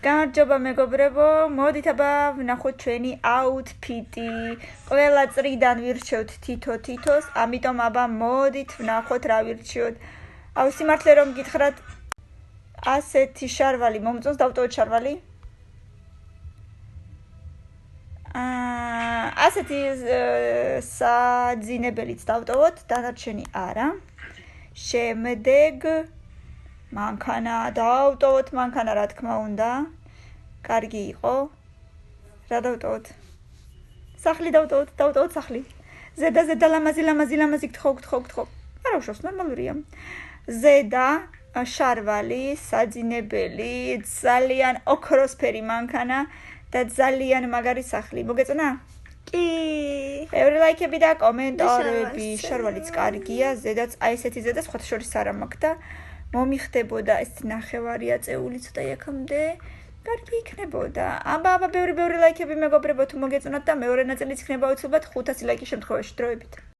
გამარჯობა მეგობრებო, მოდით აბა ვნახოთ ჩვენი აუთფიტი. ყველა წრიდან ვირჩევთ თითო-თითოს, ამიტომ აბა მოდით ვნახოთ რა ვირჩიოთ. აუ სიმართლე რომ გითხრათ, ასეთი შარვალი მომწონს, დავტოვოთ შარვალი. ასეთი საძინებელიც დავტოვოთ, დანარჩენი არა. შემდეგ მანქანა დავტოვოთ, მანქანა რა თქმა უნდა. კარგი იყო. რა დავტოვოთ? სახლი დავტოვოთ სახლი. ზედა ლამაზი გთხოვ. არა უშავს, ნორმალურია. ზედა შარვალი, საძინებელი, ძალიან ოქროსფერი მანქანა და ძალიან მაგარი სახლი. მოგეწონა? კი. ბევრი ლაიქები და კომენტარები. შარვალიც კარგია, ზედაც აი ესეთი ზედა სხვათა შორის არ მაქვს და მომიხდებოდა ეს ნახევარი აწეული ცოტა იქამდე. კარგი იქნებოდა. აბა ბევრი ლაიქები მეგობრებო თუ მოგეწონათ და მეორე ნაწილიც იქნება უცბად 500 ლაიქის შემთხვევაში დროებით.